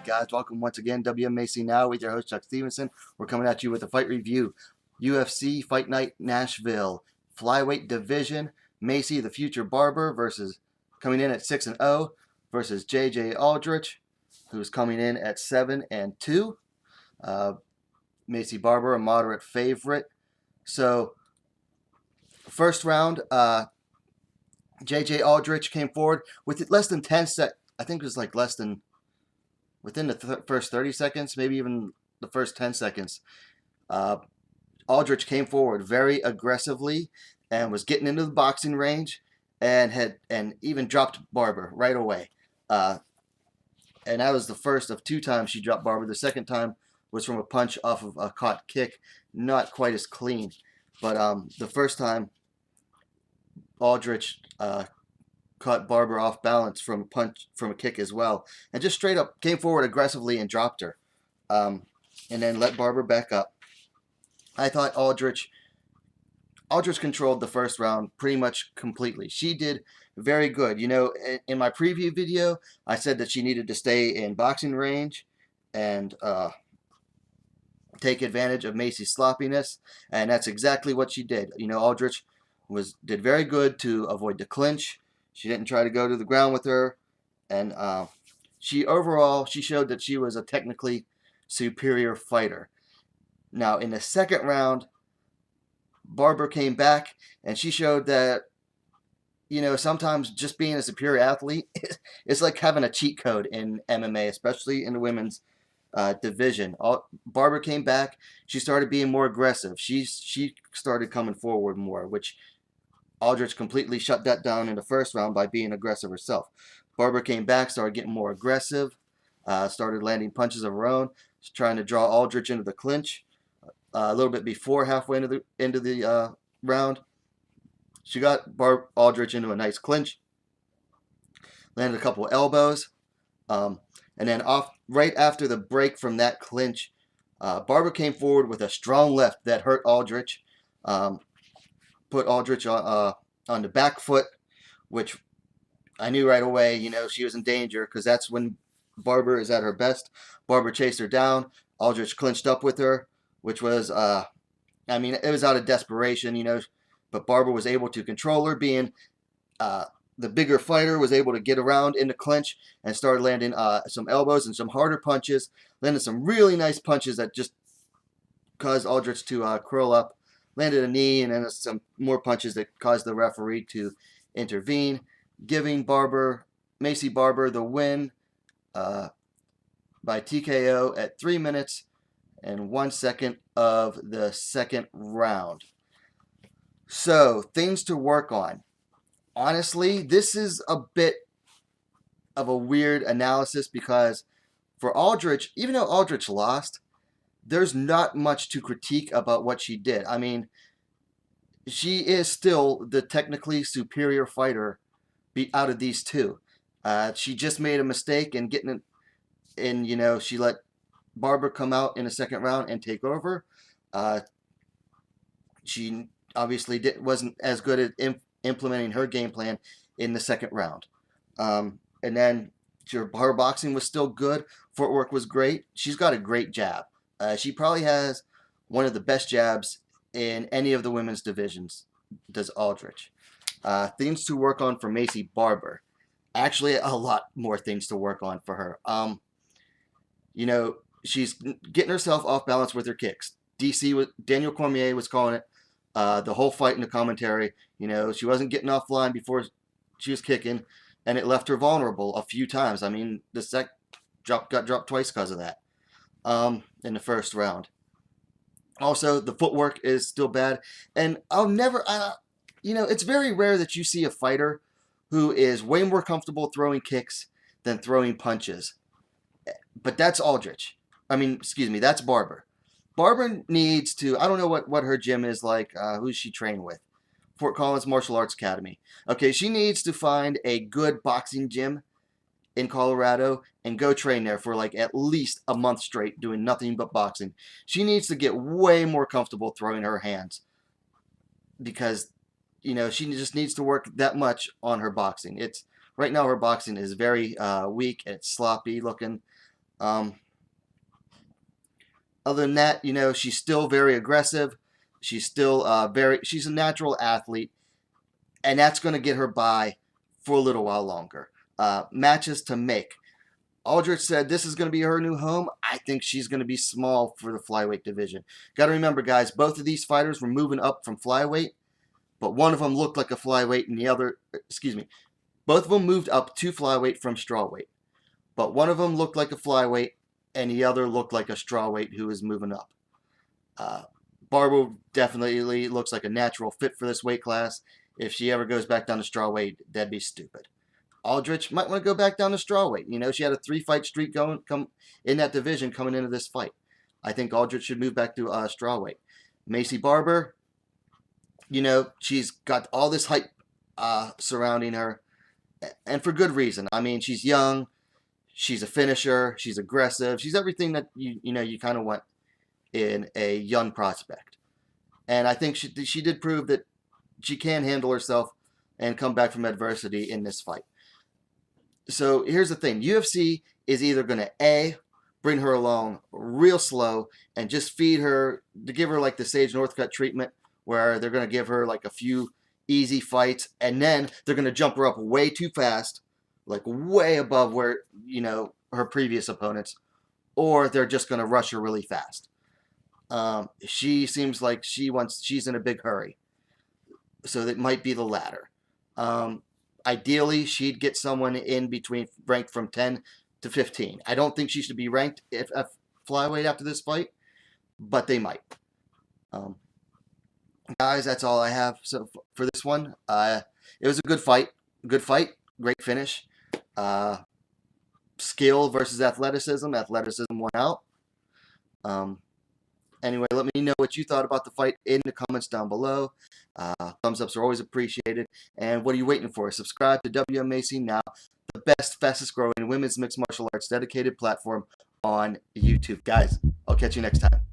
guys, welcome once again. WMMA now with your host Chuck Stevenson. We're coming at you with a fight review. UFC Fight Night Nashville flyweight division. Maycee, the future Barber, versus coming in at 6-0 versus Aldrich, who's coming in at 7-2. Maycee Barber, a moderate favorite. So, first round, Aldrich came forward with less than 10 seconds. I think it was like less than within the first 30 seconds, maybe even the first 10 seconds. Aldrich came forward very aggressively and was getting into the boxing range and even dropped Barber right away. And that was the first of 2 times she dropped Barber. The second time was from a punch off of a caught kick, not quite as clean. But the first time, Aldrich caught Barber off balance from a kick as well, and just straight up came forward aggressively and dropped her, and then let Barber back up. I thought Aldrich controlled the first round pretty much completely. She did very good. You know, in my preview video, I said that she needed to stay in boxing range and take advantage of Maycee's sloppiness, and that's exactly what she did. You know, Aldrich did very good to avoid the clinch. She didn't try to go to the ground with her, and she showed that she was a technically superior fighter. Now, in the second round, Barber came back, and she showed that, you know, sometimes just being a superior athlete is like having a cheat code in MMA, especially in the women's division. Barber came back. She started being more aggressive. She started coming forward more, which Aldrich completely shut that down in the first round by being aggressive herself. Barber came back, started getting more aggressive, started landing punches of her own, trying to draw Aldrich into the clinch. A little bit before halfway into the round, she got Aldrich into a nice clinch, landed a couple of elbows, and then right after the break from that clinch, Barber came forward with a strong left that hurt Aldrich. Put Aldrich on the back foot, which I knew right away, you know, she was in danger, because that's when Barber is at her best. Barber chased her down. Aldrich clinched up with her, which was, I mean, it was out of desperation, you know, but Barber was able to control her, being the bigger fighter, was able to get around in the clinch and started landing some elbows and some harder punches, landed some really nice punches that just caused Aldrich to curl up. Landed a knee, and then some more punches that caused the referee to intervene, giving Maycee Barber the win by TKO at 3 minutes and 1 second of the second round. So, things to work on. Honestly, this is a bit of a weird analysis, because for Aldrich, even though Aldrich lost, there's not much to critique about what she did. I mean, she is still the technically superior fighter out of these two. She just made a mistake in getting in, you know, she let Barber come out in the second round and take over. She obviously wasn't as good at implementing her game plan in the second round. And then her boxing was still good. Footwork was great. She's got a great jab. She probably has one of the best jabs in any of the women's divisions, does Aldrich. Things to work on for Maycee Barber. Actually, a lot more things to work on for her. You know, she's getting herself off balance with her kicks. Daniel Cormier was calling it the whole fight in the commentary. You know, she wasn't getting offline before she was kicking, and it left her vulnerable a few times. I mean, the got dropped twice because of that. In the first round. Also, the footwork is still bad, and you know, it's very rare that you see a fighter who is way more comfortable throwing kicks than throwing punches. But that's Aldrich. I mean, excuse me, that's Barber. Barber needs to, I don't know what her gym is like, who's she trained with? Fort Collins Martial Arts Academy. Okay, she needs to find a good boxing gym in Colorado and go train there for like at least a month straight, doing nothing but boxing. She needs to get way more comfortable throwing her hands, because, you know, she just needs to work that much on her boxing. Right now her boxing is very weak and it's sloppy looking. Um, Other than that, you know, she's still very aggressive. She's still she's a natural athlete, and that's going to get her by for a little while longer. Matches to make. Aldrich said this is going to be her new home. I think she's going to be small for the flyweight division. Got to remember, guys, both of these fighters were moving up from flyweight, but one of them looked like a flyweight and the other, excuse me, both of them moved up to flyweight from strawweight. But one of them looked like a flyweight and the other looked like a strawweight who is moving up. Barber definitely looks like a natural fit for this weight class. If she ever goes back down to strawweight, that'd be stupid. Aldrich might want to go back down to strawweight. You know, she had a 3-fight streak come in that division coming into this fight. I think Aldrich should move back to strawweight. Maycee Barber, you know, she's got all this hype surrounding her, and for good reason. I mean, she's young, she's a finisher, she's aggressive, she's everything that you kind of want in a young prospect. And I think she did prove that she can handle herself and come back from adversity in this fight. So here's the thing. UFC is either going to A, bring her along real slow and just feed her, to give her like the Sage Northcutt treatment, where they're going to give her like a few easy fights, and then they're going to jump her up way too fast, like way above where, you know, her previous opponents, or they're just going to rush her really fast. She seems like she's in a big hurry. So that might be the latter. Ideally, she'd get someone in between, ranked from 10 to 15. I don't think she should be ranked at flyweight after this fight, but they might. Guys, that's all I have for this one. It was a good fight. Great finish. Skill versus athleticism. Athleticism won out. Anyway, let me know what you thought about the fight in the comments down below. Thumbs ups are always appreciated. And what are you waiting for? Subscribe to WMMA now, the best, fastest growing women's mixed martial arts dedicated platform on YouTube. Guys, I'll catch you next time.